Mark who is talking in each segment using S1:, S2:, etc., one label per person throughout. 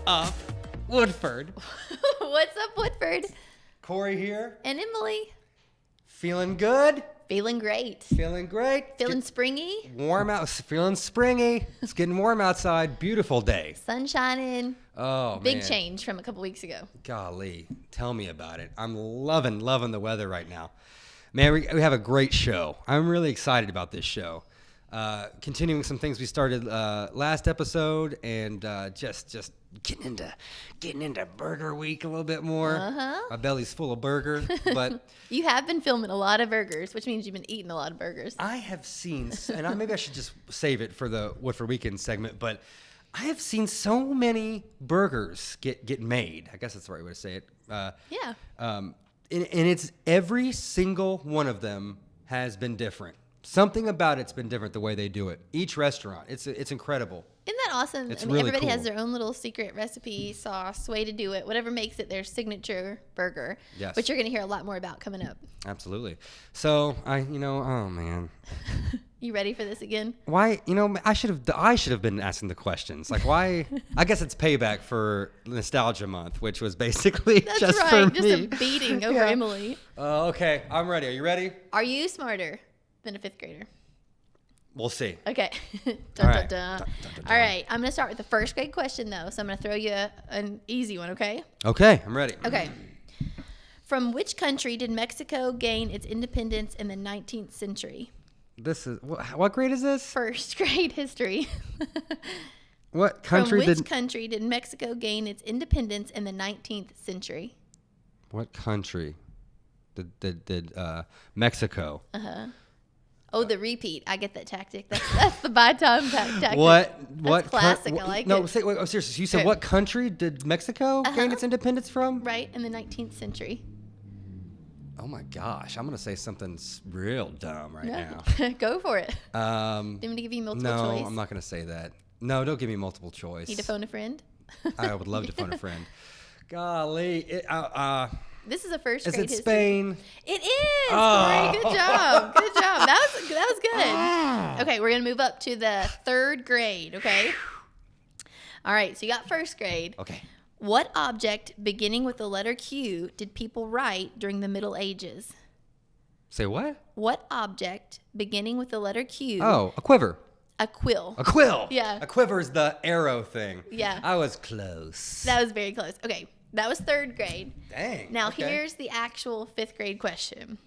S1: up, Woodford?
S2: What's up, Woodford?
S1: Cory here.
S2: And Emily.
S1: Feeling good?
S2: Feeling great.
S1: Feeling great.
S2: Feeling springy.
S1: Warm out. Feeling springy. It's getting warm outside. Beautiful day.
S2: Sun shining.
S1: Oh,
S2: Big
S1: man.
S2: change from a couple weeks ago.
S1: Golly. Tell me about it. I'm loving the weather right now. Man, we have a great show. I'm really excited about this show. Continuing some things we started last episode, and just getting into Burger Week a little bit more. My belly's full of burger, but
S2: You have been filming a lot of burgers, which means you've been eating a lot of burgers.
S1: I have seen, and maybe I should just save it for the Woodford Weekend segment, but I have seen so many burgers get made. I guess that's the right way to say it.
S2: Yeah.
S1: And it's every single one of them has been different. Something about it's been different the way they do it. Each restaurant, it's incredible.
S2: Isn't that awesome?
S1: It's
S2: I mean,
S1: really
S2: everybody has
S1: cool.
S2: their own little secret recipe, sauce, way to do it, whatever makes it their signature burger.
S1: Yes.
S2: Which you're going to hear a lot more about coming up.
S1: Absolutely. So oh man,
S2: You ready for this again?
S1: why? I should have been asking the questions. Like why? I guess it's payback for Nostalgia Month, which was basically
S2: That's
S1: just
S2: right.
S1: for
S2: Just
S1: me.
S2: a beating over
S1: Yeah.
S2: Emily.
S1: Okay, I'm ready. Are you ready?
S2: Are you smarter than a fifth grader?
S1: We'll see.
S2: Okay. Dun,
S1: All right.
S2: dun, dun.
S1: Dun, dun, dun,
S2: All right. I'm going to start with the first grade question, though. So I'm going to throw you an easy one, okay?
S1: Okay, I'm ready.
S2: Okay. From which country did Mexico gain its independence in the 19th century?
S1: This is what grade is this?
S2: First grade history.
S1: What country
S2: From which
S1: did?
S2: country did Mexico gain its independence in the 19th century?
S1: What country did Mexico?
S2: Oh, the repeat. I get that tactic. That's the by time tactic.
S1: What
S2: That's classic. I like it.
S1: Seriously. You said
S2: Okay.
S1: what country did Mexico gain its independence from?
S2: Right, in the 19th century.
S1: Oh my gosh, I'm gonna say something real dumb right now.
S2: Go for it.
S1: No,
S2: Do you want me to give you multiple choice?
S1: I'm not gonna say that. No, don't give me multiple choice.
S2: Need to phone a friend?
S1: I would love to phone a friend. Golly,
S2: This is a first
S1: is
S2: grade
S1: it
S2: history.
S1: Spain?
S2: It is.
S1: Oh.
S2: Corey, good job. Good job. That was good. Okay, we're gonna move up to the third grade. Okay. All right. So you got first grade.
S1: Okay.
S2: What object beginning with the letter Q did people write during the Middle Ages?
S1: Say what?
S2: What object beginning with the letter Q?
S1: Oh, a quiver.
S2: A quill.
S1: A quill.
S2: Yeah.
S1: A quiver is the arrow thing.
S2: Yeah.
S1: I was close.
S2: That was very close. Okay, that was third grade.
S1: Dang.
S2: Now
S1: okay.
S2: here's the actual fifth grade question.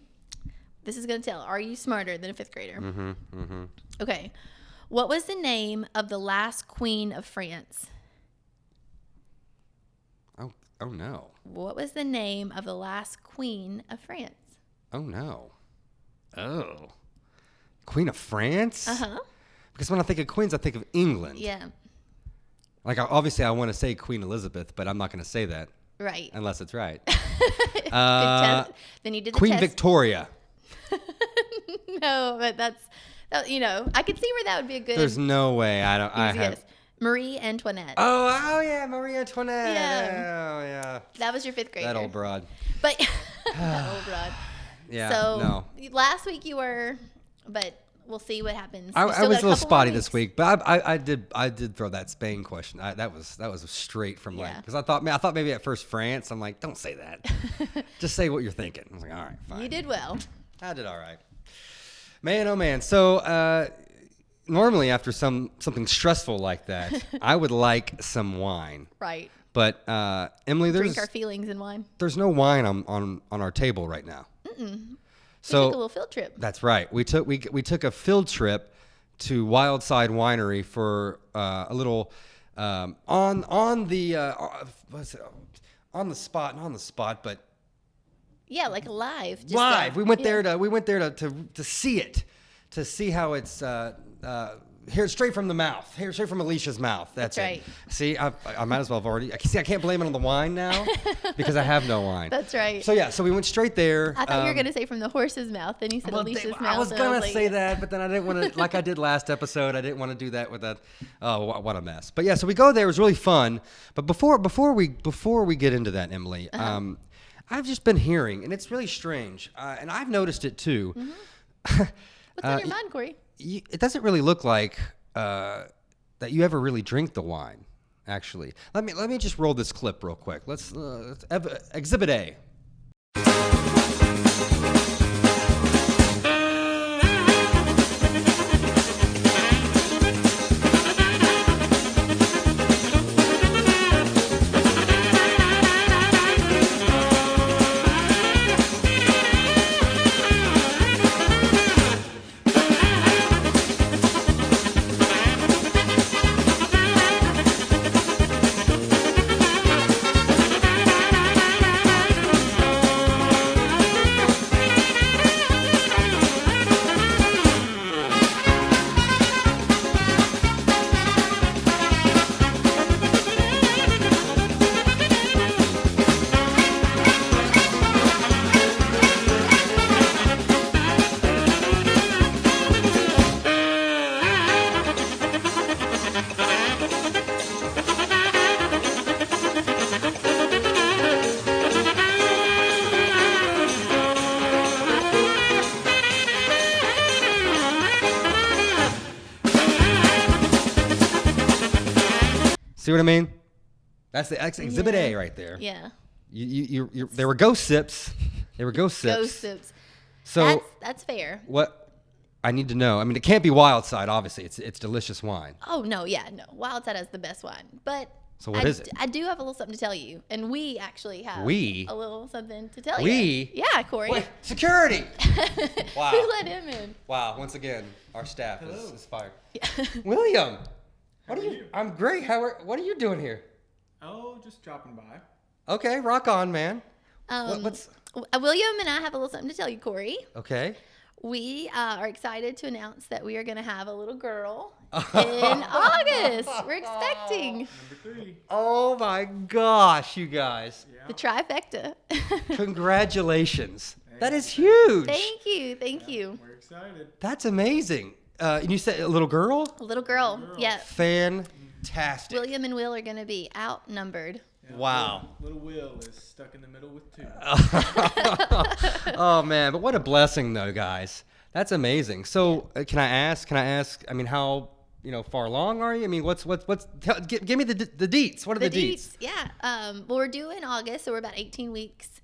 S2: This is going to tell, are you smarter than a fifth grader?
S1: Mm-hmm.
S2: Okay. What was the name of the last queen of France?
S1: Oh no.
S2: What was the name of the last queen of France?
S1: Oh no. Oh. Queen of France?
S2: Uh-huh.
S1: Because when I think of queens, I think of England.
S2: Yeah.
S1: Like, obviously, I want to say Queen Elizabeth, but I'm not going to say that
S2: Right.
S1: unless it's right.
S2: Good test. Then you did the
S1: Queen
S2: test.
S1: Victoria.
S2: No, but that, I could see where that would be a good
S1: There's no way. I
S2: easy
S1: have.
S2: guess. Marie Antoinette.
S1: Oh yeah, Marie Antoinette.
S2: Yeah.
S1: Oh yeah.
S2: That was your fifth grader.
S1: That old broad.
S2: But that old broad.
S1: Yeah.
S2: So
S1: no.
S2: last week you were, but we'll see what happens.
S1: I
S2: You
S1: was
S2: still
S1: a
S2: got
S1: little
S2: couple more
S1: spotty this week, but I did throw that Spain question. That was straight from like,
S2: Yeah.
S1: because I thought maybe at first France. I'm like, don't say that. Just say what you're thinking. I was like, all right, fine.
S2: You did well.
S1: I did all right. Man, oh man. So normally after something stressful like that, I would like some wine.
S2: Right.
S1: But Emily,
S2: Drink our feelings in wine.
S1: there's no wine on our table right now.
S2: We
S1: So
S2: took a little field trip.
S1: that's right. We took a field trip to Wildside Winery for a little on the spot, but
S2: Yeah, like live. Just
S1: live. We went
S2: yeah.
S1: there to see it, to see how it's here straight from the mouth, here straight from Alicia's mouth. That's it.
S2: right.
S1: See, I might as well have already. I can't blame it on the wine now because I have no wine.
S2: That's right.
S1: So we went straight there.
S2: I thought you were going to say from the horse's mouth. Then you said Alicia's mouth.
S1: I was
S2: and
S1: gonna
S2: like,
S1: say that, but then I didn't want to, like I did last episode. I didn't want to do that with that. Oh, what a mess! But yeah, so we go there. It was really fun. But before we get into that, Emily, I've just been hearing, and it's really strange, and I've noticed it too.
S2: What's on your mind, Corey?
S1: It doesn't really look like that you ever really drink the wine. actually. Let me just roll this clip real quick. Let's Exhibit A. See what I mean? That's Exhibit A right there.
S2: Yeah.
S1: There were ghost sips. There were ghost sips.
S2: Ghost sips.
S1: So
S2: that's fair.
S1: What I need to know, I mean, it can't be Wild Side, obviously. It's delicious wine.
S2: Oh, no, yeah, no. Wild Side has the best wine. But
S1: so what is it?
S2: I do have a little something to tell you. And we actually have a little something to tell you.
S1: We?
S2: Yeah, Cory.
S1: Wait, security! Wow.
S2: Who let him in?
S1: Wow, once again, our staff is fired.
S2: Yeah.
S1: William!
S3: How are you?
S1: I'm great. What are you doing here?
S3: Oh, just dropping by.
S1: Okay, rock on, man. What's
S2: William and I have a little something to tell you, Cory.
S1: Okay.
S2: We are excited to announce that we are going to have a little girl in August. We're expecting
S3: Number 3.
S1: Oh my gosh, you guys.
S2: the trifecta.
S1: Congratulations. That is huge.
S2: Thank you. Thank you.
S3: We're excited.
S1: That's amazing. And you said a little girl?
S2: A little girl. Yeah.
S1: Fantastic.
S2: William and Will are going to be outnumbered.
S3: Yeah,
S1: Wow.
S3: Little Will is stuck in the middle with 2.
S1: Oh man, but what a blessing though, guys. That's amazing. So can I ask, I mean, how, far along are you? I mean, give me the deets. What are the deets?
S2: Yeah. Well, we're due in August, so we're about 18 weeks.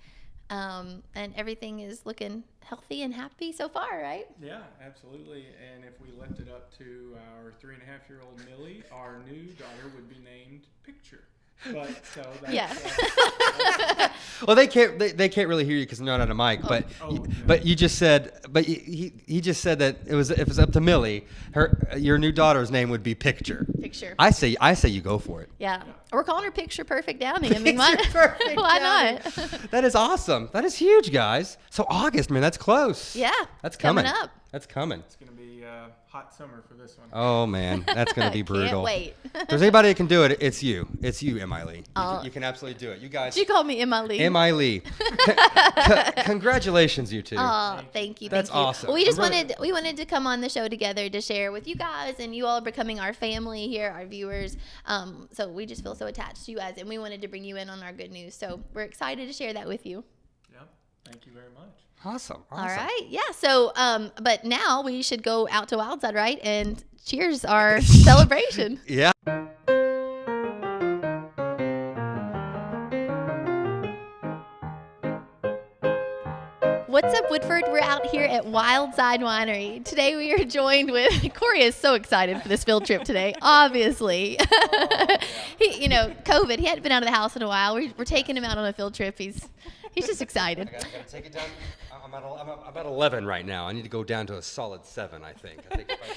S2: And everything is looking healthy and happy so far, right?
S3: Yeah, absolutely. And if we left it up to our 3.5-year-old Millie, our new daughter would be named Picture. But so that's,
S2: Yeah.
S1: Well, they can't really hear you because they're not on a mic. But you just said, he just said that if it was up to Millie, your new daughter's name would be Picture.
S2: Picture.
S1: I say you go for it.
S2: Yeah. We're calling her Picture Perfect Downing. I mean, why
S1: Perfect
S2: not?
S1: That is awesome. That is huge, guys. So August, man, that's close.
S2: Yeah.
S1: That's coming
S2: up.
S1: That's coming.
S3: it's going to be a hot summer for this one.
S1: Oh man, that's gonna be brutal.
S2: Can't wait.
S1: If there's anybody that can do it, it's you. It's you, Emily. You can absolutely do it. You guys.
S2: Did you call me Emily?
S1: Emily. Congratulations, you two.
S2: Oh, thank you.
S1: That's
S2: thank you.
S1: awesome.
S2: Well, we wanted to come on the show together to share with you guys, and you all are becoming our family here, our viewers. So we just feel so attached to you guys, and we wanted to bring you in on our good news. So we're excited to share that with you.
S3: Yeah, thank you very much.
S1: Awesome.
S2: All right. Yeah. So, but now we should go out to Wildside, right? And cheers our celebration.
S1: Yeah.
S2: What's up, Woodford? We're out here at Wildside Winery. Today we are joined with, Cory is so excited for this field trip today, obviously. He, COVID, he hadn't been out of the house in a while. We're taking him out on a field trip. He's just excited.
S1: I gotta take it down. I'm at 11 right now. I need to go down to a solid 7, I think.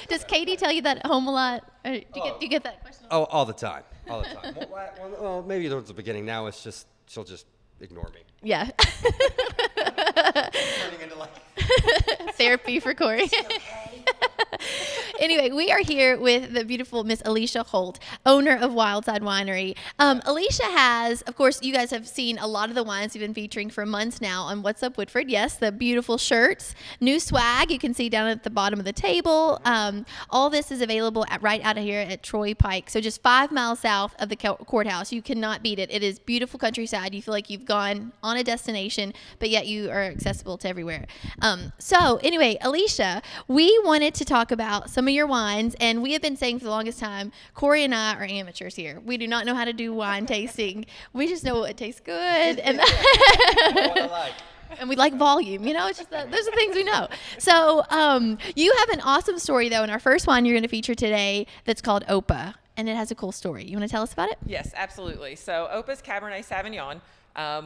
S2: Does Katie tell you that at home a lot? Or do you get that question?
S1: Oh, all the time. All the time. Well, maybe towards the beginning. Now it's just, she'll just ignore me.
S2: Yeah.
S1: Turning into like
S2: therapy for Cory. Anyway, we are here with the beautiful Miss Alicia Holt, owner of Wildside Winery. Alicia has, of course, you guys have seen a lot of the wines we've been featuring for months now on What's Up Woodford. Yes, the beautiful shirts, new swag you can see down at the bottom of the table. All this is available right out of here at Troy Pike. So just 5 miles south of the courthouse. You cannot beat it. It is beautiful countryside. You feel like you've gone on a destination, but yet you are accessible to everywhere. So anyway, Alicia, we wanted to talk about some some of your wines. And we have been saying for the longest time, Cory and I are amateurs here. We do not know how to do wine tasting. We just know it tastes good. And and we like volume, it's just those are things we know. So you have an awesome story, though, in our first wine you're going to feature today that's called Opa, and it has a cool story. You want to tell us about it?
S4: Yes, absolutely. So Opa's Cabernet Sauvignon.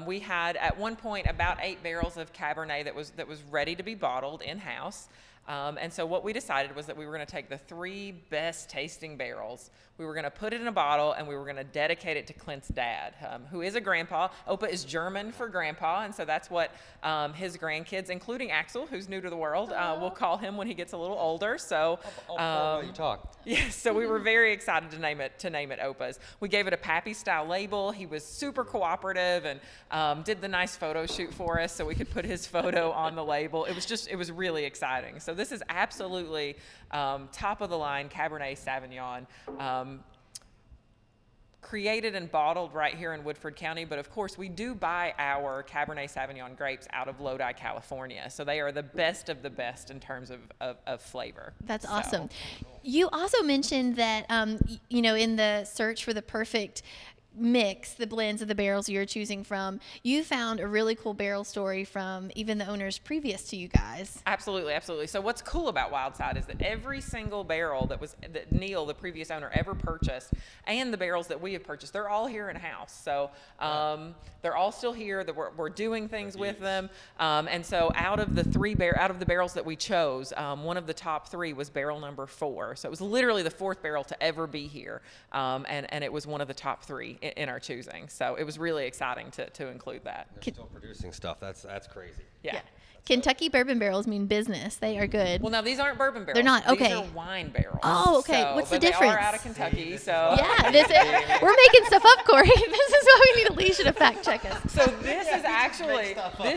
S4: We had at one point about 8 barrels of Cabernet that was ready to be bottled in-house. And so what we decided was that we were going to take the 3 best tasting barrels. We were going to put it in a bottle, and we were going to dedicate it to Clint's dad, who is a grandpa. Opa is German for grandpa, and so that's what his grandkids, including Axel, who's new to the world, will call him when he gets a little older. So
S1: you talk.
S4: Yes, so we were very excited to name it Opa's. We gave it a Pappy style label. He was super cooperative and did the nice photo shoot for us so we could put his photo on the label. It was really exciting. So this is absolutely top of the line Cabernet Sauvignon. Created and bottled right here in Woodford County, but of course we do buy our Cabernet Sauvignon grapes out of Lodi, California. So they are the best of the best in terms of flavor.
S2: That's awesome. You also mentioned that, in the search for the perfect mix, the blends of the barrels you're choosing from, you found a really cool barrel story from even the owners previous to you guys.
S4: Absolutely, absolutely. So what's cool about Wildside is that every single barrel that Neil, the previous owner, ever purchased, and the barrels that we have purchased, they're all here in house. So they're all still here. That we're doing things with them. And so out of the barrels that we chose, one of the top 3 was barrel number 4. So it was literally the 4th barrel to ever be here, and it was one of the top 3 in our choosing. So it was really exciting to include that.
S1: They're still producing stuff. That's crazy.
S4: Yeah.
S2: Kentucky bourbon barrels mean business. They are good.
S4: Well, now these aren't bourbon barrels.
S2: They're not. Okay.
S4: These are wine barrels.
S2: Oh, okay.
S4: So,
S2: What's the
S4: but
S2: difference?
S4: They are out of Kentucky, so.
S2: Yeah, we're making stuff up, Cory. This is why we need Alicia to fact check us.
S4: So this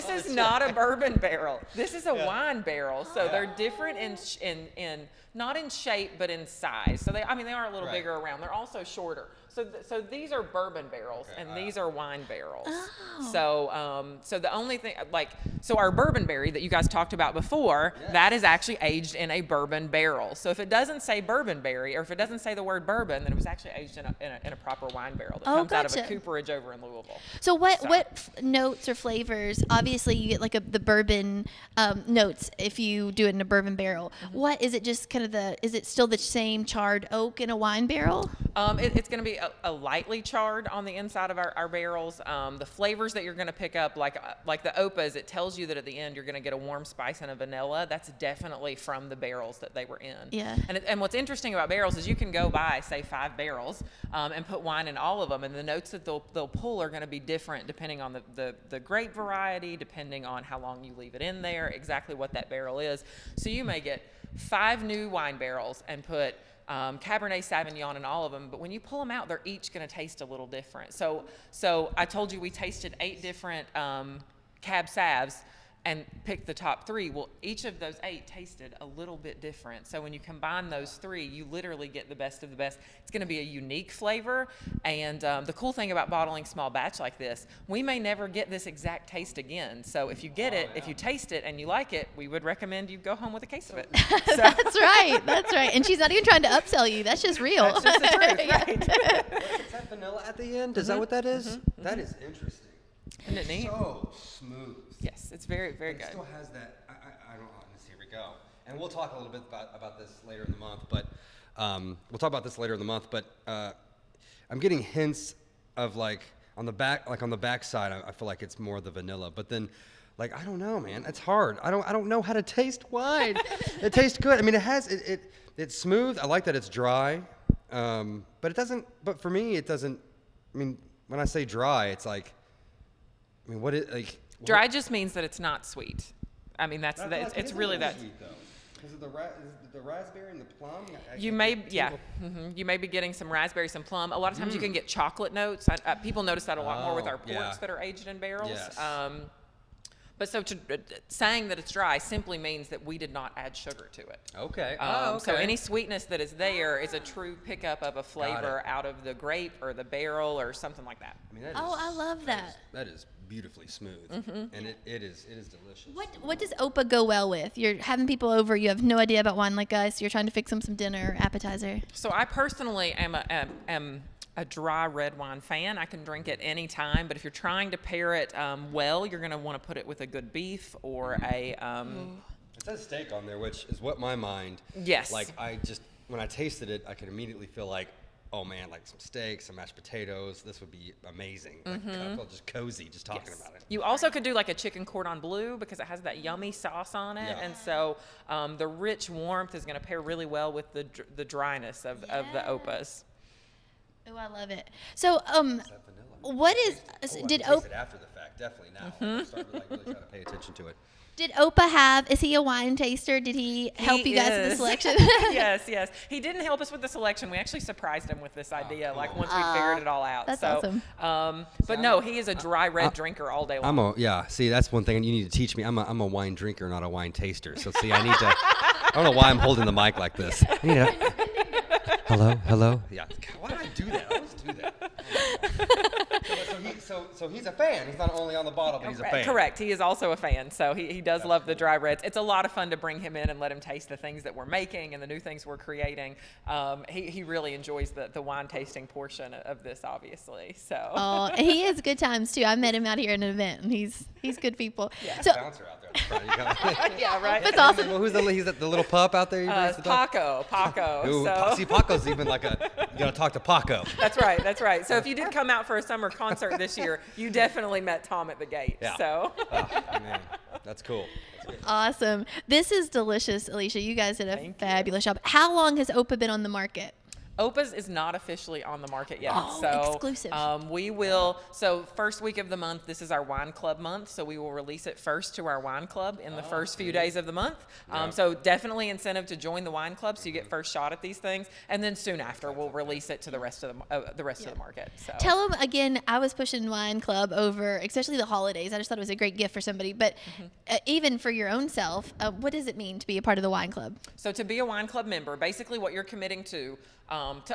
S4: is not a bourbon barrel. This is a wine barrel. So they're different in not in shape, but in size. So they are a little bigger around. They're also shorter. So these are bourbon barrels, and these are wine barrels. Oh. So the only thing, so our bourbon berry that you guys talked about before, that is actually aged in a bourbon barrel. So if it doesn't say bourbon berry, or if it doesn't say the word bourbon, then it was actually aged in a proper wine barrel that comes out of a cooperage over in Louisville.
S2: So what notes or flavors? Obviously, you get the bourbon notes if you do it in a bourbon barrel. Mm-hmm. What is it? Just kind of is it still the same charred oak in a wine barrel?
S4: It's going to be a lightly charred on the inside of our barrels. The flavors that you're going to pick up, like the Opas, it tells you that at the end you're going to get a warm spice and a vanilla. That's definitely from the barrels that they were in.
S2: Yeah.
S4: And what's interesting about barrels is you can go buy, say, 5 barrels and put wine in all of them, and the notes that they'll pull are going to be different depending on the grape variety, depending on how long you leave it in there, exactly what that barrel is. So you may get 5 new wine barrels and put Cabernet Sauvignon in all of them, but when you pull them out, they're each going to taste a little different. So I told you we tasted 8 different Cab Savs and picked the top 3. Well, each of those 8 tasted a little bit different. So when you combine those 3, you literally get the best of the best. It's going to be a unique flavor. And the cool thing about bottling small batch like this, we may never get this exact taste again. So if you get if you taste it and you like it, we would recommend you go home with a case of it. So.
S2: That's right. And she's not even trying to upsell you. That's just real.
S4: That's just the truth, right?
S1: Is that vanilla at the end? Is that what that is? Mm-hmm. That is interesting.
S4: Isn't it neat?
S1: So smooth.
S4: Yes, it's very, very good.
S1: It still has that. I don't know. Here we go. And we'll talk a little bit about this later in the month. But I'm getting hints of on the back side. I feel like it's more the vanilla. But then, I don't know, man. It's hard. I don't know how to taste wine. It tastes good. I mean, it's smooth. I like that it's dry. But it doesn't. But for me, it doesn't. I mean, when I say dry, it's what it like.
S4: Dry just means that it's not sweet. I mean, it's really that.
S1: Sweet, though. Is it the raspberry and the plum?
S4: You may be getting some raspberry, some plum. A lot of times you can get chocolate notes. People notice that a lot more with our ports that are aged in barrels.
S1: Yes.
S4: But so saying that it's dry simply means that we did not add sugar to it.
S1: Okay.
S4: So any sweetness that is there is a true pickup of a flavor out of the grape or the barrel or something like that.
S1: I mean,
S2: I love that.
S1: That is beautifully smooth, and it is delicious.
S2: What does OPA go well with? You're having people over. You have no idea about wine like us. You're trying to fix them some dinner, appetizer.
S4: So I personally am a dry red wine fan. I can drink it any time, but if you're trying to pair it well, you're going to want to put it with a good beef or a...
S1: It says steak on there, which is what my mind...
S4: Yes.
S1: Like, when I tasted it, I could immediately feel like, oh man, like some steak, some mashed potatoes. This would be amazing. Like, I feel just cozy just talking about it.
S4: You also could do like a chicken cordon bleu because it has that yummy sauce on it.
S1: Yeah.
S4: And so the rich warmth is going to pair really well with the dryness of the OPAs.
S2: Oh, I love it. So,
S1: Is that vanilla?
S2: what is did
S1: I taste
S2: OPA
S1: it after the fact, definitely now. I'm starting to like really try to pay attention to it.
S2: did OPA have? Is he a wine taster? Did he help you guys with the selection?
S4: Yes. He didn't help us with the selection. We actually surprised him with this idea,
S1: come
S4: once we figured it all out.
S2: That's
S4: so,
S2: awesome.
S4: But no, he is a dry red drinker all day long.
S1: See, that's one thing you need to teach me. I'm a wine drinker, not a wine taster. So see, I need to. I don't know why I'm holding the mic like this. I need to, hello. Yeah. Why did I do that? I always do that. So he's a fan. He's not only on the bottle, but he's a fan.
S4: Correct. He is also a fan. So he does love the dry reds. It's a lot of fun to bring him in and let him taste the things that we're making and the new things we're creating. He really enjoys the wine tasting portion of this, obviously. So.
S2: Oh, he has good times too. I met him out here at an event, and he's good people.
S1: Yeah.
S2: So
S1: Bouncer out there at the front.
S4: Yeah, right.
S2: that's awesome.
S1: Well, he's the little pup out there? You brings the dog?
S4: Paco.
S1: Ooh,
S4: So.
S1: see, Paco's even like you gotta talk to Paco.
S4: That's right. So if you did come out for a summer concert this year, you definitely met Tom at the gate.
S1: Yeah.
S4: So.
S1: Oh, man, that's cool. That's good.
S2: Awesome. This is delicious, Alicia. You guys did a fabulous job. How long has OPA been on the market?
S4: OPA's is not officially on the market yet.
S2: Oh,
S4: so,
S2: exclusive.
S4: We will, first week of the month, this is our wine club month, so we will release it first to our wine club in the first few days of the month. So definitely incentive to join the wine club so you get first shot at these things, and then soon after we'll release it to the rest of the market. So.
S2: Tell them again, I was pushing wine club over, especially the holidays. I just thought it was a great gift for somebody, but even for your own self, what does it mean to be a part of the wine club?
S4: So to be a wine club member, basically what you're committing to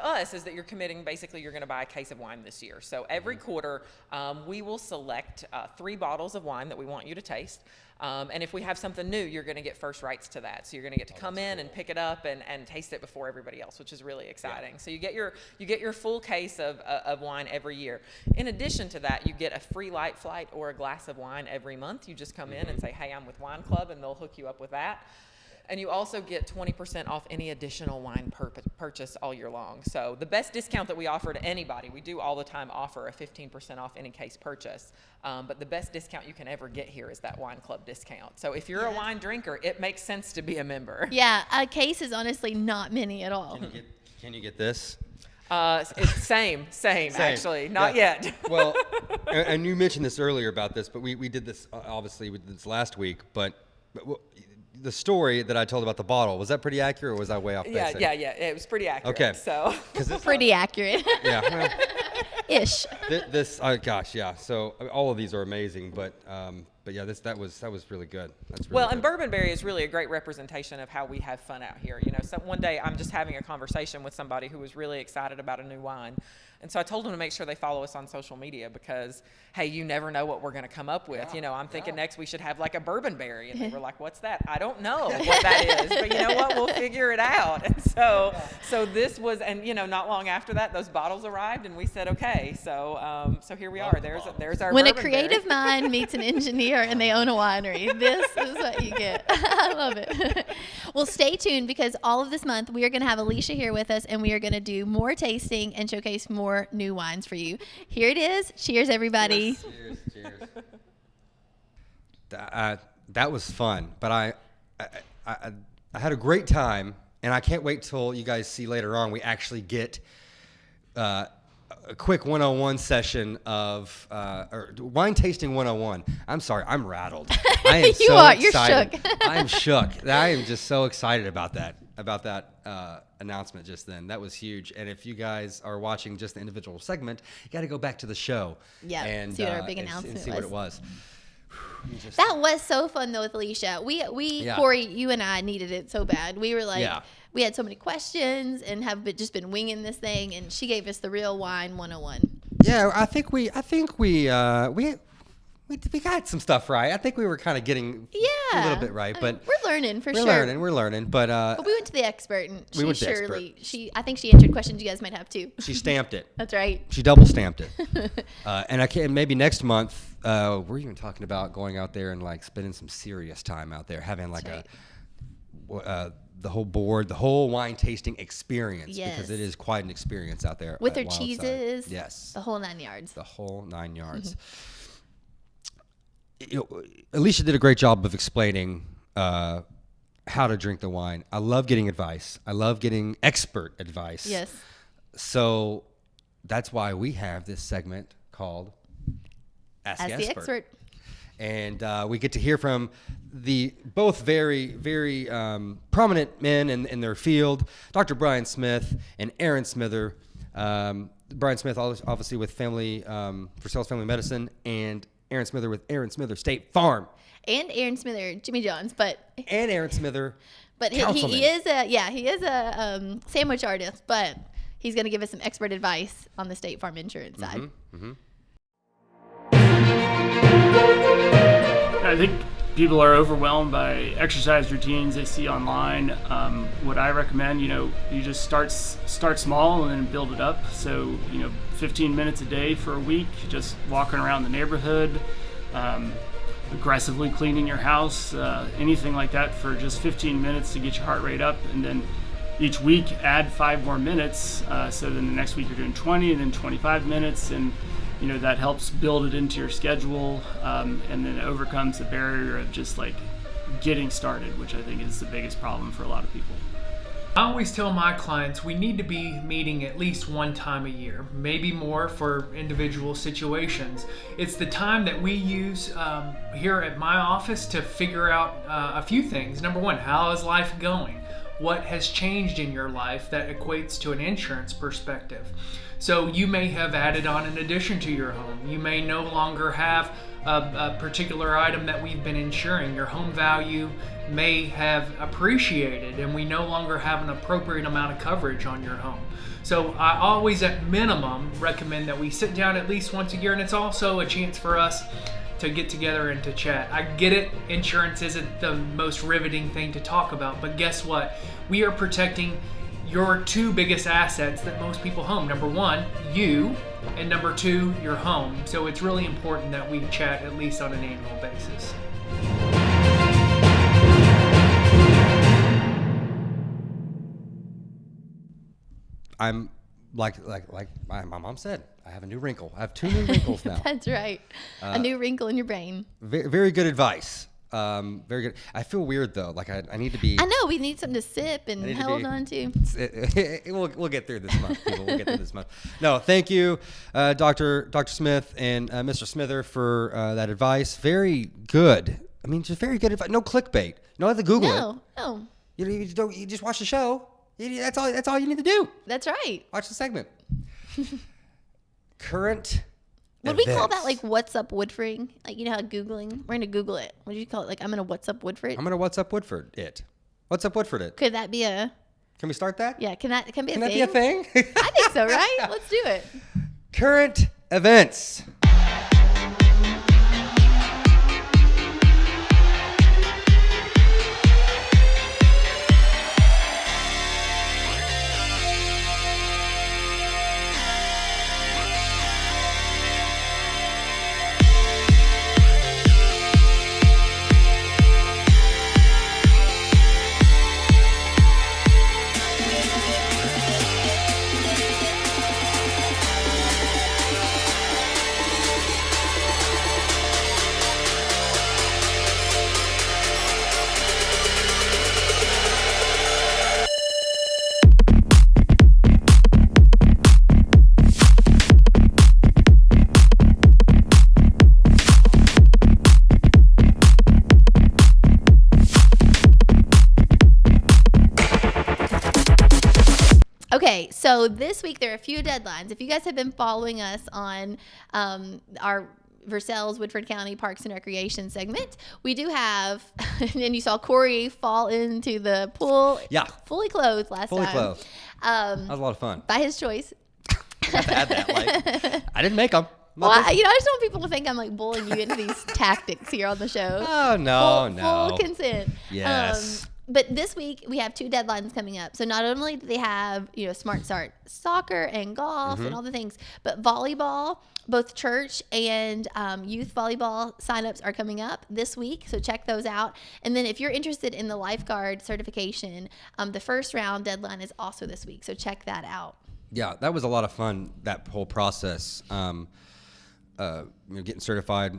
S4: us is that you're committing, basically you're going to buy a case of wine this year. So every quarter we will select 3 bottles of wine that we want you to taste. And if we have something new, you're going to get first rights to that. So you're going to get to come in and pick it up and taste it before everybody else, which is really exciting. So you get your full case of wine every year. In addition to that, you get a free light flight or a glass of wine every month. You just come in and say, hey, I'm with Wine Club, and they'll hook you up with that. And you also get 20% off any additional wine purchase all year long. So the best discount that we offer to anybody, we do all the time offer a 15% off any case purchase. But the best discount you can ever get here is that wine club discount. So if you're a wine drinker, it makes sense to be a member.
S2: Yeah, a case is honestly not many at all.
S1: Can you get this?
S4: It's same actually, not yet.
S1: Well, and you mentioned this earlier about this, but we did this, obviously we did this last week, but the story that I told about the bottle, was that pretty accurate, or was I way off base?
S4: Yeah, it was pretty accurate.
S1: Okay.
S4: So.
S2: Pretty accurate.
S1: Yeah. Well,
S2: Ish.
S1: Gosh, yeah. So all of these are amazing, but yeah, that was really good. That's really
S4: well,
S1: good.
S4: and Bourbonberry is really a great representation of how we have fun out here. You know, one day I'm just having a conversation with somebody who was really excited about a new wine. And so I told them to make sure they follow us on social media because, hey, you never know what we're going to come up with. You know, I'm thinking next we should have like a Bourbonberry. And they were like, what's that? I don't know what that is. But you know what? We'll figure it out. And so this was, and you know, not long after that, those bottles arrived and we said, okay. So here we are. There's our
S2: When a
S4: Bourbonberry.
S2: creative mind meets an engineer and they own a winery, this is what you get. I love it. Well, stay tuned because all of this month we are going to have Alicia here with us and we are going to do more tasting and showcase more new wines for you. Here it is. Cheers, everybody.
S1: Cheers. That was fun, but I had a great time, and I can't wait till you guys see later on. We actually get a quick 101 session of or wine tasting 101. I'm sorry, I'm rattled. I am
S2: You
S1: so
S2: are. You're
S1: excited.
S2: shook.
S1: I am shook. I am just so excited about that announcement just then. That was huge. And if you guys are watching just the individual segment, you got to go back to the show.
S2: Yeah,
S1: and
S2: see what our big announcement
S1: and see what it was.
S2: That was so fun though with Alicia. We
S1: Yeah.
S2: Cory, you and I needed it so bad. We were like,
S1: Yeah.
S2: we had so many questions and just been winging this thing, and she gave us the real wine 101.
S1: Yeah, I think we got some stuff right. I think we were kind of getting a little bit right, but
S2: we're learning for sure.
S1: We're learning. But
S2: But we went to the expert, and
S1: we went to the
S2: I think she answered questions you guys might have too.
S1: she stamped it.
S2: That's right.
S1: She double stamped it. And maybe next month we're even talking about going out there and like spending some serious time out there, having like the whole board, the whole wine tasting experience, because it is quite an experience out there
S2: with
S1: at
S2: her
S1: Wildside.
S2: cheeses.
S1: Yes,
S2: the whole 9 yards.
S1: The whole 9 yards. Alicia did a great job of explaining how to drink the wine. I love getting advice. I love getting expert advice.
S2: Yes.
S1: So that's why we have this segment called Ask the Expert. And we get to hear from the both very, very prominent men in their field, Dr. Brian Smith and Aaron Smither. Brian Smith, obviously with For Sales Family Medicine, and Aaron Smither with Aaron Smither State Farm.
S2: And Aaron Smither, Jimmy John's,
S1: and Aaron Smither,
S2: but he is a sandwich artist, but he's going to give us some expert advice on the State Farm insurance side.
S1: Mm-hmm.
S5: I think people are overwhelmed by exercise routines they see online. What I recommend, you just start small and then build it up. So, 15 minutes a day for a week, just walking around the neighborhood, aggressively cleaning your house, anything like that for just 15 minutes to get your heart rate up. And then each week add 5 more minutes. So then the next week you're doing 20 and then 25 minutes. And that helps build it into your schedule, and then it overcomes the barrier of just like getting started, which I think is the biggest problem for a lot of people.
S6: I always tell my clients we need to be meeting at least one time a year, maybe more for individual situations. It's the time that we use here at my office to figure out a few things. Number one, how is life going? What has changed in your life that equates to an insurance perspective? So you may have added on an addition to your home. You may no longer have a particular item that we've been insuring. Your home value may have appreciated and we no longer have an appropriate amount of coverage on your home. So I always at minimum recommend that we sit down at least once a year, and it's also a chance for us to get together and to chat. I get it, insurance isn't the most riveting thing to talk about, but guess what? We are protecting your 2 biggest assets that most people home. Number 1, you, and number 2, your home. So it's really important that we chat at least on an annual basis.
S1: I'm like my mom said, I have a new wrinkle. I have 2 new wrinkles now.
S2: That's right. A new wrinkle in your brain.
S1: Very, very good advice. Very good. I feel weird though. Like I need to be.
S2: I know we need something to sip and hold on to.
S1: We'll get through this month, people. We'll get through this month. No, thank you, Dr. Smith and Mr. Smither for that advice. Very good. I mean, just very good advice. No clickbait. You don't have to Google it.
S2: No.
S1: You just watch the show. That's all you need to do.
S2: That's right.
S1: Watch the segment. Current.
S2: Would we call that like what's up Woodford? Like, how Googling? We're going to Google it. What do you call it? Like, I'm going to what's up Woodford?
S1: I'm going to what's up Woodford it. What's up Woodford it?
S2: Could that be a...
S1: Can we start that?
S2: Yeah, can that be a thing?
S1: Can that be a thing?
S2: I think so, right? Let's do it.
S1: Current events.
S2: Okay, so this week there are a few deadlines. If you guys have been following us on our Versailles, Woodford County Parks and Recreation segment. We do have, and you saw Cory fall into the pool.
S1: Yeah.
S2: Fully clothed last
S1: Fully
S2: time.
S1: clothed. That was a lot of fun.
S2: By his choice.
S1: I had that. Like, I didn't make them.
S2: Well, I just don't want people to think I'm like bullying you into these tactics here on the show.
S1: Oh, no,
S2: Full consent.
S1: Yes.
S2: But this week we have 2 deadlines coming up. So not only do they have, Smart Start soccer and golf and all the things, but volleyball, both church and youth volleyball signups are coming up this week. So check those out. And then if you're interested in the lifeguard certification, the first round deadline is also this week. So check that out.
S1: Yeah, that was a lot of fun, that whole process. Getting certified,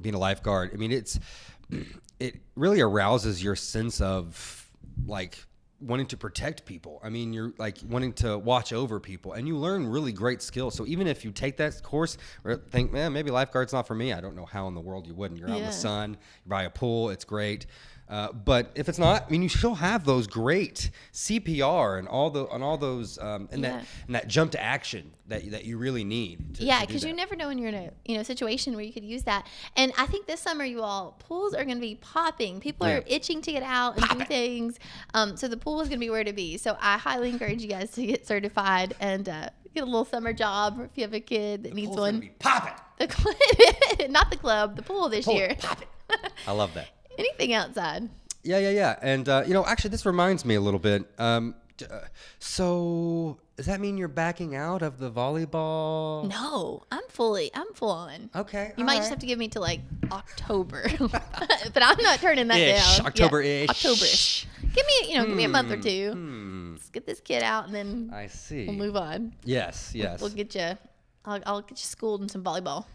S1: being a lifeguard. I mean, it really arouses your sense of like wanting to protect people. I mean, you're like wanting to watch over people, and you learn really great skills. So even if you take that course or think, man, maybe lifeguard's not for me, I don't know how in the world you wouldn't. You're out in the sun, you're by a pool, it's great. But if it's not, I mean, you still have those great CPR and all those and that jump to action that you really need.
S2: Because you never know when you're in a situation where you could use that. And I think this summer, pools are going to be popping. People are itching to get out and do things. So the pool is going to be where to be. So I highly encourage you guys to get certified and get a little summer job if you have a kid that needs one.
S1: Be popping.
S2: Not the club, the pool this year.
S1: Popping. I love that.
S2: Anything outside.
S1: Yeah. And, actually, this reminds me a little bit. So does that mean you're backing out of the volleyball?
S2: No, I'm full on.
S1: Okay.
S2: You might just have to give me till like October. But I'm not turning that down.
S1: October-ish.
S2: Yeah, October-ish. Give me a month or two. Let's get this kid out and then
S1: I see.
S2: we'll move on.
S1: Yes.
S2: We'll get you. I'll get you schooled in some volleyball.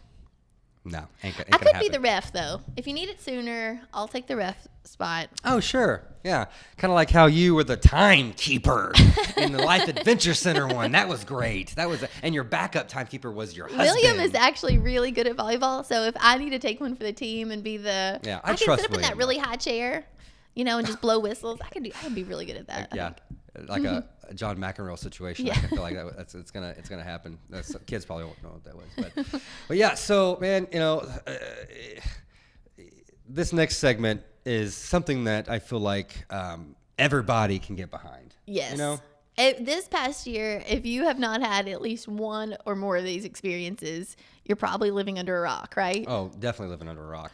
S1: No, ain't
S2: I could be the ref though. If you need it sooner, I'll take the ref spot.
S1: Oh, sure. Yeah. Kind of like how you were the timekeeper in the Life Adventure Center one. That was great. And your backup timekeeper was your husband.
S2: William is actually really good at volleyball. So if I need to take one for the team and be I can
S1: trust
S2: sit up in that really high chair, and just blow whistles. I could be really good at that.
S1: Yeah. Like a John McEnroe situation.
S2: Yeah.
S1: I feel like it's gonna happen. Kids probably won't know what that was, but yeah. So man, this next segment is something that I feel like everybody can get behind.
S2: Yes. This past year, if you have not had at least one or more of these experiences, you're probably living under a rock, right?
S1: Oh, definitely living under a rock.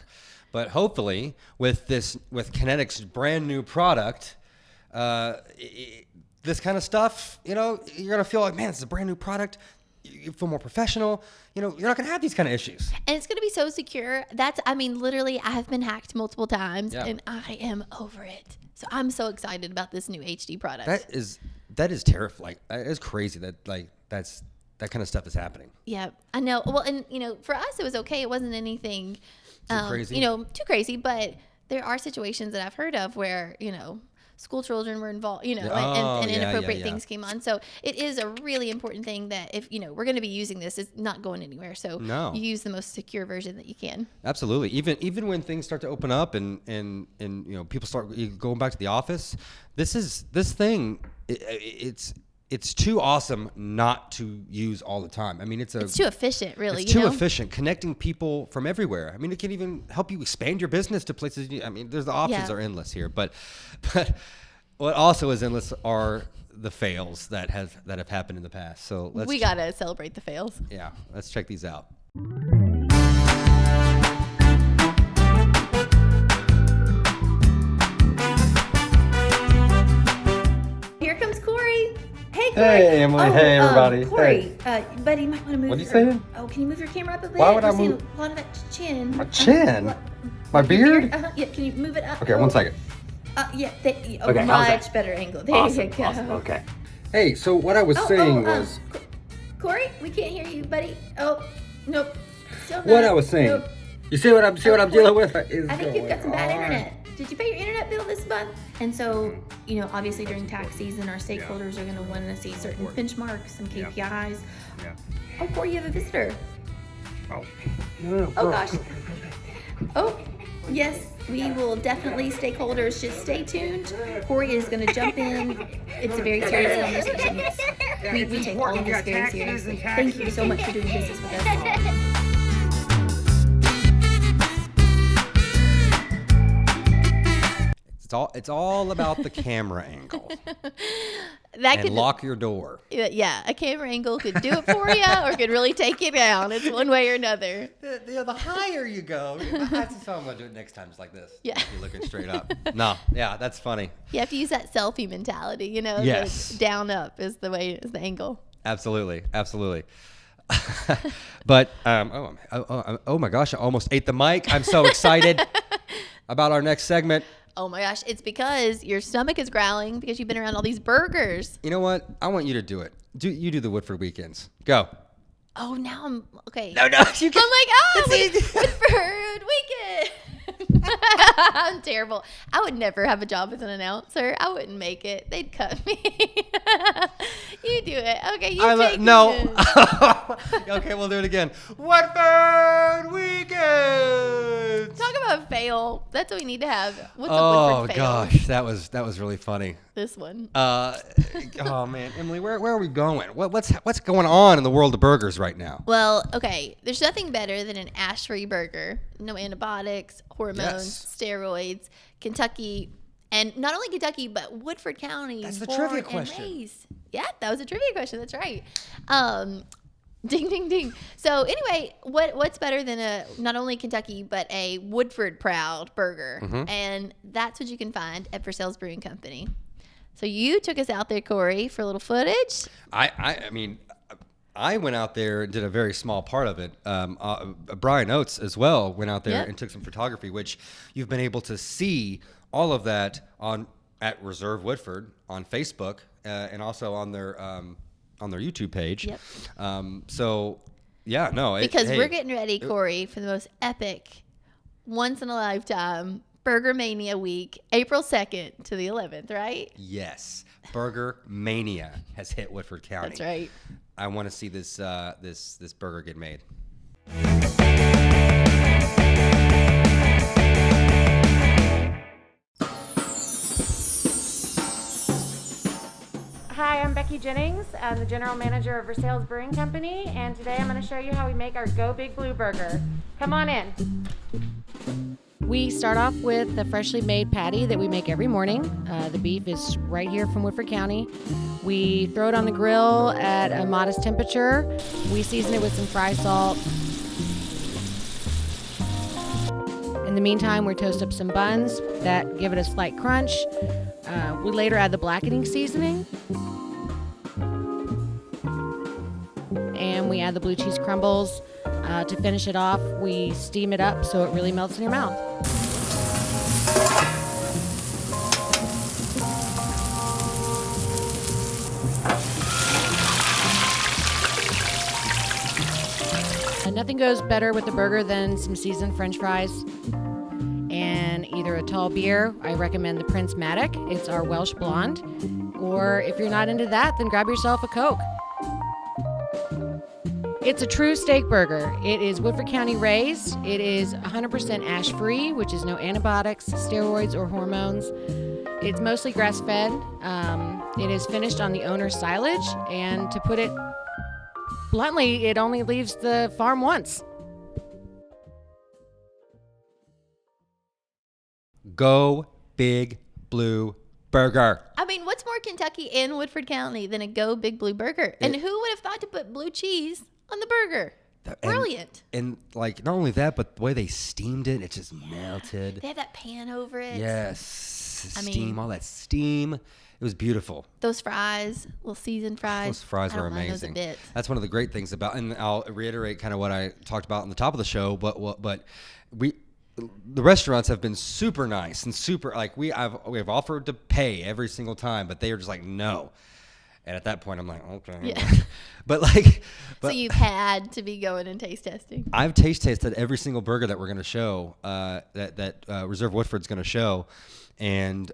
S1: But hopefully, with Kinetic's brand new product. This kind of stuff, you're going to feel like, man, this is a brand new product. You feel more professional. You're not going to have these kind of issues.
S2: And it's going to be so secure. Literally, I have been hacked multiple times, and I am over it. So I'm so excited about this new HD product.
S1: That is terrifying. It's crazy that that kind of stuff is happening.
S2: Yeah, I know. Well, and for us, it was okay. It wasn't anything
S1: too crazy.
S2: Too crazy. But there are situations that I've heard of where school children were involved, and inappropriate things came on. So it is a really important thing that if, we're going to be using this, it's not going anywhere. So you use the most secure version that you can. Absolutely.
S1: Even when things start to open up and people start going back to the office, this thing, it's too awesome not to use all the time. I mean, it's
S2: too efficient, really.
S1: It's too efficient, connecting people from everywhere. I mean, it can even help you expand your business to places. The options are endless here, but what also is endless are the fails that have happened in the past. So
S2: we gotta celebrate the fails.
S1: Yeah, let's check these out.
S2: Here comes Cory. Hey, Cory.
S7: Hey, Emily. Hey, everybody.
S2: Cory, buddy, you might want to move.
S7: What are you saying?
S2: Oh, can you move your camera up a bit?
S7: Why would I move?
S2: A lot of that chin.
S7: My chin? My beard?
S2: Yeah, can you move it up?
S7: Okay, 1 second.
S2: Okay, much better angle. There you go.
S7: Awesome. Okay. Hey, so what I was saying was...
S2: Cory, we can't hear you, buddy. Oh, nope. Still
S7: what I was saying. Nope. You see what I'm dealing with?
S2: I think you've got some bad internet. Did you pay your internet bill this month? And so, obviously during tax season, our stakeholders are going to want to see certain benchmarks and KPIs.
S7: Yeah.
S2: Oh, Cory, you have a visitor.
S7: Oh. No.
S2: Oh, gosh. Oh, yes, we will definitely, stakeholders, just stay tuned. Cory is going to jump in. It's a very serious conversation, yes. We take all of this very seriously. Thank you so much for doing business with us.
S1: It's all about the camera angle.
S2: That
S1: And
S2: could
S1: lock your door.
S2: Yeah, a camera angle could do it for you, or could really take you down. It's one way or another.
S1: The higher you go, that's how I'm gonna do it next time. It's like this.
S2: Yeah.
S1: You're looking straight up. No, yeah, that's funny.
S2: You have to use that selfie mentality,
S1: Yes.
S2: the down up is the angle.
S1: Absolutely. But oh my gosh, I almost ate the mic. I'm so excited about our next segment.
S2: Oh my gosh, it's because your stomach is growling because you've been around all these burgers.
S1: You know what? I want you to do it. You do the Woodford weekends. Go.
S2: Oh, now I'm okay.
S1: No, you can.
S2: I'm like, Woodford weekend. I'm terrible. I would never have a job as an announcer. I wouldn't make it. They'd cut me. You do it. Okay, you take
S1: no.
S2: it.
S1: Okay, we'll do it again. Woodford weekends.
S2: Talk about fail. That's what we need to have. What's
S1: Oh
S2: up, Woodford fail?
S1: gosh, that was really funny.
S2: This one.
S1: Oh man, Emily, where are we going? What's going on in the world of burgers right now?
S2: Well, okay. There's nothing better than an ash-free burger. No antibiotics, hormones, steroids. Kentucky, and not only Kentucky, but Woodford County.
S1: That's the
S2: born
S1: trivia
S2: and
S1: question.
S2: raised. Yeah, that was a trivia question. That's right. Ding, ding, ding. So anyway, what's better than a not only Kentucky but a Woodford proud burger?
S1: Mm-hmm.
S2: And that's what you can find at For Sales Brewing Company. So you took us out there, Cory, for a little footage.
S1: I mean, I went out there and did a very small part of it. Brian Oates as well went out there
S2: Yep.
S1: and took some photography, which you've been able to see all of that at Reserve Woodford on Facebook and also on their YouTube page.
S2: Yep.
S1: So yeah, no,
S2: Because we're getting ready, Cory, for the most epic, once in a lifetime Burger Mania week, April 2nd to the 11th, right?
S1: Yes, Burger Mania has hit Woodford County.
S2: That's right.
S1: I want to see this burger get made.
S8: Hi, I'm Becky Jennings. I'm the general manager of Versailles Brewing Company, and today I'm going to show you how we make our Go Big Blue burger. Come on in. We start off with the freshly made patty that we make every morning. The beef is right here from Woodford County. We throw it on the grill at a modest temperature. We season it with some fry salt. In the meantime, we toast up some buns that give it a slight crunch. We later add the blackening seasoning. And we add the blue cheese crumbles. To finish it off, we steam it up so it really melts in your mouth. Nothing goes better with a burger than some seasoned French fries and either a tall beer. I recommend the Prince Matic. It's our Welsh blonde. Or if you're not into that, then grab yourself a Coke. It's a true steak burger. It is Woodford County raised. It is 100% ash-free, which is no antibiotics, steroids, or hormones. It's mostly grass-fed. It is finished on the owner's silage, and to put it bluntly, it only leaves the farm once.
S1: Go Big Blue Burger.
S2: I mean, what's more Kentucky and Woodford County than a Go Big Blue burger? And who would have thought to put blue cheese on the burger? Brilliant.
S1: And like not only that, but the way they steamed it, it just melted.
S2: They had that pan over it.
S1: Yes.
S2: I
S1: Steam,
S2: mean-
S1: all that steam. It was beautiful.
S2: Those fries, little seasoned fries.
S1: Those fries
S2: I
S1: were
S2: don't mind those a
S1: amazing.
S2: bit.
S1: That's one of the great things about, and I'll reiterate kind of what I talked about on the top of the show. But the restaurants have been super nice and super like we have offered to pay every single time, but they were just like no. And at that point, I'm like, okay.
S2: Yeah.
S1: So
S2: you've had to be going and taste testing.
S1: I've tasted every single burger that we're going to show, that Reserve Woodford's going to show, and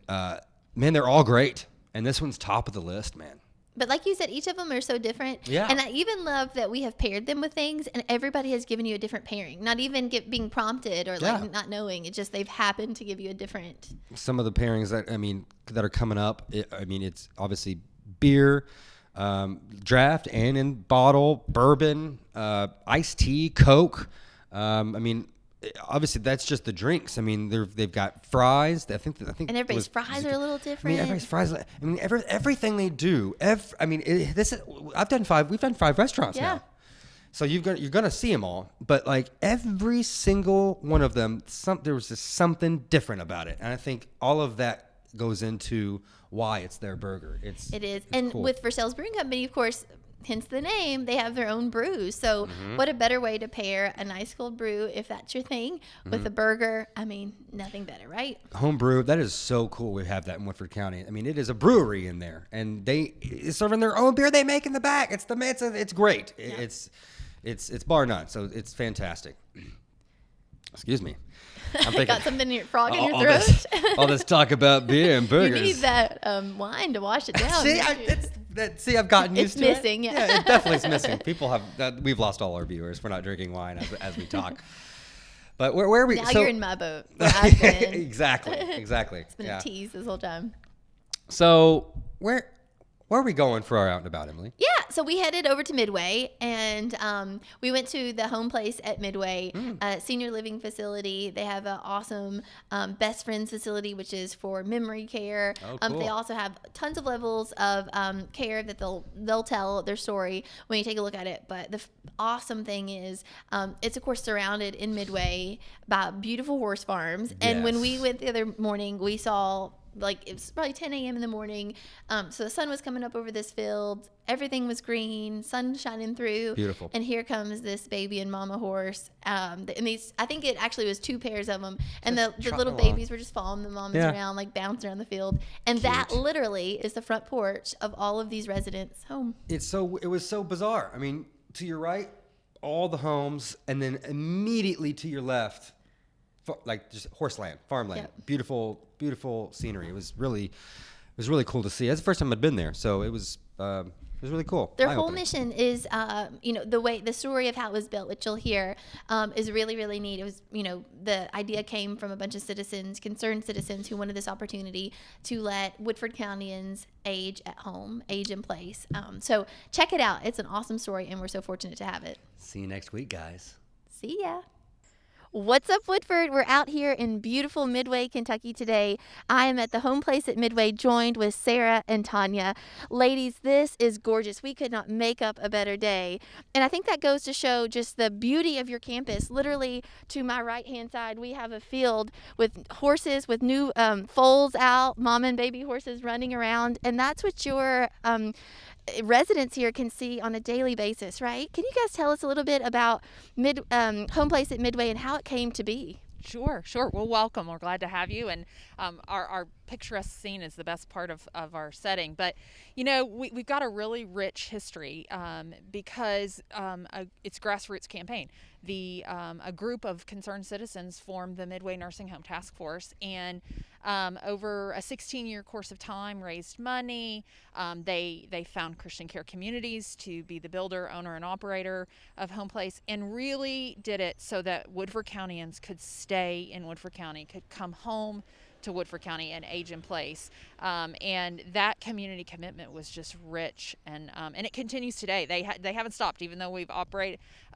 S1: man, they're all great. And this one's top of the list, man.
S2: But like you said, each of them are so different.
S1: Yeah.
S2: And I even love that we have paired them with things, and everybody has given you a different pairing. Not even being prompted or like not knowing. It's just they've happened to give you a different.
S1: Some of the pairings that are coming up. It's obviously beer, draft and in bottle, bourbon, iced tea, Coke. obviously that's just the drinks. I mean, they've got fries. I think.
S2: And everybody's fries are a little
S1: I
S2: different.
S1: mean, everybody's fries. I mean, everything they do. We've done 5 restaurants now. So you're gonna see them all, but like every single one of them, there was just something different about it, and I think all of that goes into why it's their burger. It is,
S2: and
S1: cool.
S2: with For Sale's Brewing Company, of course, hence the name, they have their own brews. So what a better way to pair a nice cold brew, if that's your thing, with a burger. I mean, nothing better, right? Home
S1: brew, that is so cool. We have that in Woodford County. I mean, it is a brewery in there, and they serving their own beer they make in the back. It's great. Yeah. It's bar none, so it's fantastic. Excuse me. I'm thinking,
S2: got something in your frog in your throat.
S1: All this talk about beer and burgers.
S2: You need that wine to wash it down.
S1: See, I've gotten used to it.
S2: It's missing.
S1: Yeah, it definitely is missing. People have we've lost all our viewers for not drinking wine as we talk. But where are we?
S2: Now you're in my boat.
S1: Exactly.
S2: It's been a tease this whole time.
S1: So where are we going for our out and about, Emily?
S2: Yeah, so we headed over to Midway, and we went to the Homeplace at Midway, senior living facility. They have an awesome best friends facility, which is for memory care. Oh, cool. They also have tons of levels of care that they'll tell their story when you take a look at it. But the awesome thing is, it's of course surrounded in Midway by beautiful horse farms. Yes. And when we went the other morning, we saw, like, it was probably 10 a.m. in the morning. So the sun was coming up over this field. Everything was green, sun shining through.
S1: Beautiful.
S2: And here comes this baby and mama horse. And these, I think it actually was 2 pairs of them. And the little babies were just following the mamas around, like bouncing around the field. And cute. That literally is the front porch of all of these residents' home. It
S1: was so bizarre. I mean, to your right, all the homes, and then immediately to your left, like just horseland, farmland. Yep. Beautiful scenery. It was really cool to see. That's the first time I'd been there, so it was really cool.
S2: Their whole mission is, the story of how it was built, which you'll hear, is really, really neat. It was, the idea came from a bunch of concerned citizens who wanted this opportunity to let Woodford Countyans age at home, age in place. So check it out. It's an awesome story, and we're so fortunate to have it.
S1: See you next week, guys.
S2: See ya. What's up, Woodford? We're out here in beautiful Midway, Kentucky today. I am at the Homeplace at Midway, joined with Sarah and Tanya. Ladies, this is gorgeous. We could not make up a better day. And I think that goes to show just the beauty of your campus. Literally, to my right-hand side, we have a field with horses, with new foals out, mom and baby horses running around. And that's what your residents here can see on a daily basis, right? Can you guys tell us a little bit about Homeplace at Midway and how it came to be?
S9: Sure. Well, welcome. We're glad to have you. And our picturesque scene is the best part of our setting. But, we've got a really rich history because it's a grassroots campaign. A group of concerned citizens formed the Midway Nursing Home Task Force, and over a 16-year course of time raised money. They found Christian Care Communities to be the builder, owner, and operator of Homeplace, and really did it so that Woodford Countyans could stay in Woodford County, could come home to Woodford County and age in place. And that community commitment was just rich, and it continues today. They haven't stopped, even though we've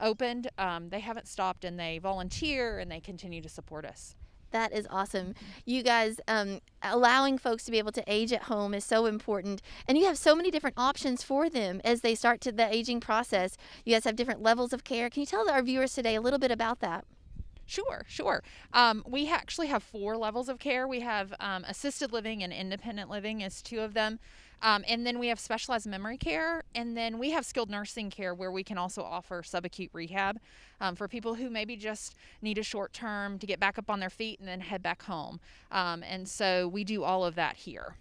S9: opened. They haven't stopped, and they volunteer and they continue to support us.
S2: That is awesome. You guys, allowing folks to be able to age at home is so important. And you have so many different options for them as they start to the aging process. You guys have different levels of care. Can you tell our viewers today a little bit about that?
S9: Sure. We actually have 4 levels of care. We have assisted living and independent living as 2 of them. And then we have specialized memory care, and then we have skilled nursing care where we can also offer subacute rehab for people who maybe just need a short term to get back up on their feet and then head back home. And so we do all of that here.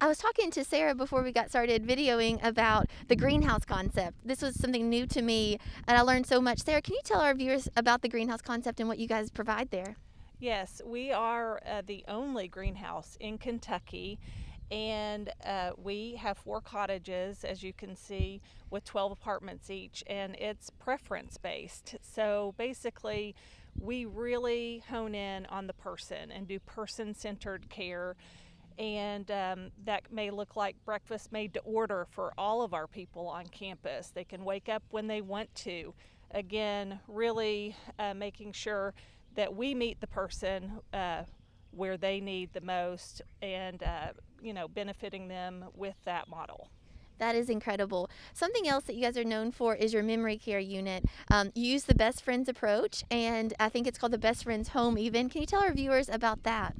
S2: I was talking to Sarah before we got started videoing about the greenhouse concept. This was something new to me, and I learned so much. Sarah, can you tell our viewers about the greenhouse concept and what you guys provide there?
S10: Yes, we are the only greenhouse in Kentucky. And we have 4 cottages, as you can see, with 12 apartments each, and it's preference based. So basically, we really hone in on the person and do person-centered care. And that may look like breakfast made to order for all of our people on campus. They can wake up when they want to. Again, really making sure that we meet the person where they need the most, and benefiting them with that model.
S2: That is incredible. Something else that you guys are known for is your memory care unit. You use the Best Friends approach, and I think it's called the Best Friends Home even. Can you tell our viewers about that?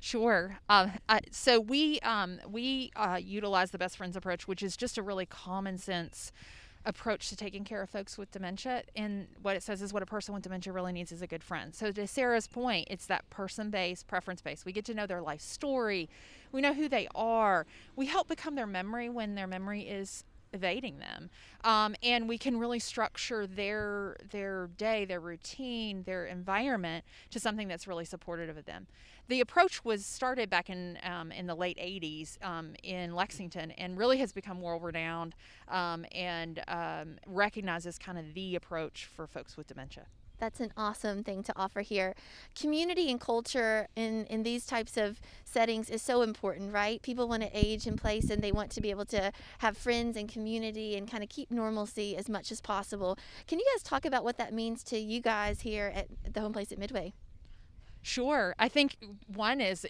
S9: Sure. So we utilize the Best Friends approach, which is just a really common sense approach to taking care of folks with dementia. And what it says is what a person with dementia really needs is a good friend. So to Sarah's point, it's that person-based, preference-based. We get to know their life story. We know who they are. We help become their memory when their memory is evading them. And we can really structure their day, their routine, their environment to something that's really supportive of them. The approach was started back in the late 80s in Lexington, and really has become world-renowned and recognized as kind of the approach for folks with dementia.
S2: That's an awesome thing to offer here. Community and culture in these types of settings is so important, right? People want to age in place, and they want to be able to have friends and community and kind of keep normalcy as much as possible. Can you guys talk about what that means to you guys here at the Homeplace at Midway?
S9: Sure. I think one is,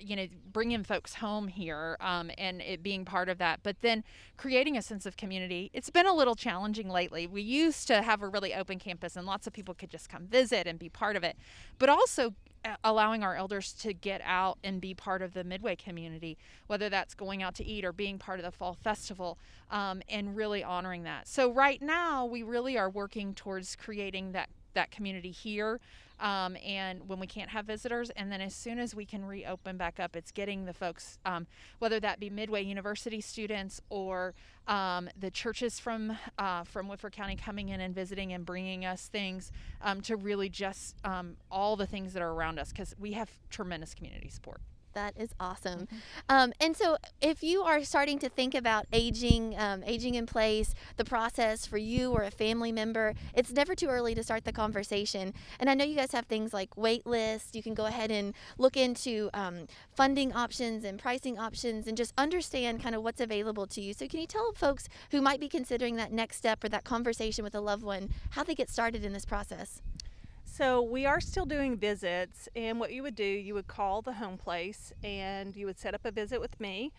S9: bringing folks home here and it being part of that, but then creating a sense of community. It's been a little challenging lately. We used to have a really open campus and lots of people could just come visit and be part of it, but also allowing our elders to get out and be part of the Midway community, whether that's going out to eat or being part of the fall festival, and really honoring that. So right now we really are working towards creating that community here. And when we can't have visitors, and then as soon as we can reopen back up, it's getting the folks, whether that be Midway University students or the churches from Woodford County coming in and visiting and bringing us things to really just all the things that are around us, because we have tremendous community support.
S2: That is awesome. And so if you are starting to think about aging in place, the process for you or a family member, it's never too early to start the conversation. And I know you guys have things like wait lists. You can go ahead and look into funding options and pricing options and just understand kind of what's available to you. So can you tell folks who might be considering that next step or that conversation with a loved one how they get started in this process?
S10: So we are still doing visits, and what you would do, you would call the Homeplace and you would set up a visit with me,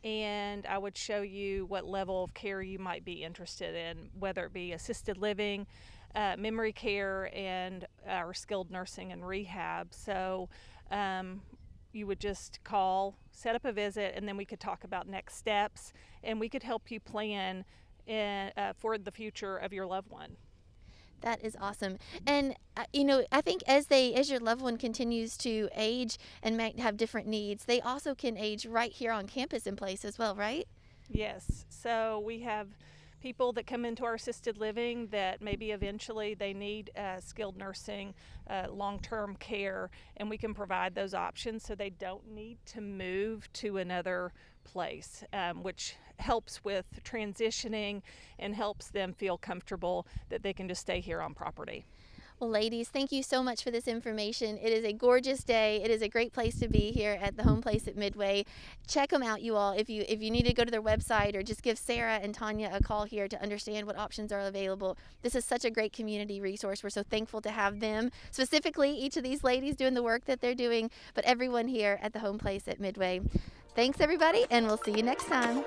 S10: and I would show you what level of care you might be interested in, whether it be assisted living, memory care, and our skilled nursing and rehab. So you would just call, set up a visit, and then we could talk about next steps, and we could help you plan for the future of your loved one.
S2: That is awesome. And I think as your loved one continues to age and might have different needs, they also can age right here on campus in place as well, right?
S10: Yes. So we have people that come into our assisted living that maybe eventually they need skilled nursing, long-term care, and we can provide those options so they don't need to move to another place, which helps with transitioning and helps them feel comfortable that they can just stay here on property.
S2: Well, ladies, thank you so much for this information. It is a gorgeous day. It is a great place to be here at the Homeplace at Midway. Check them out, you all. If you need to go to their website or just give Sarah and Tanya a call here to understand what options are available. This is such a great community resource. We're so thankful to have them, specifically each of these ladies doing the work that they're doing, but everyone here at the Homeplace at Midway. Thanks, everybody, and we'll see you next time.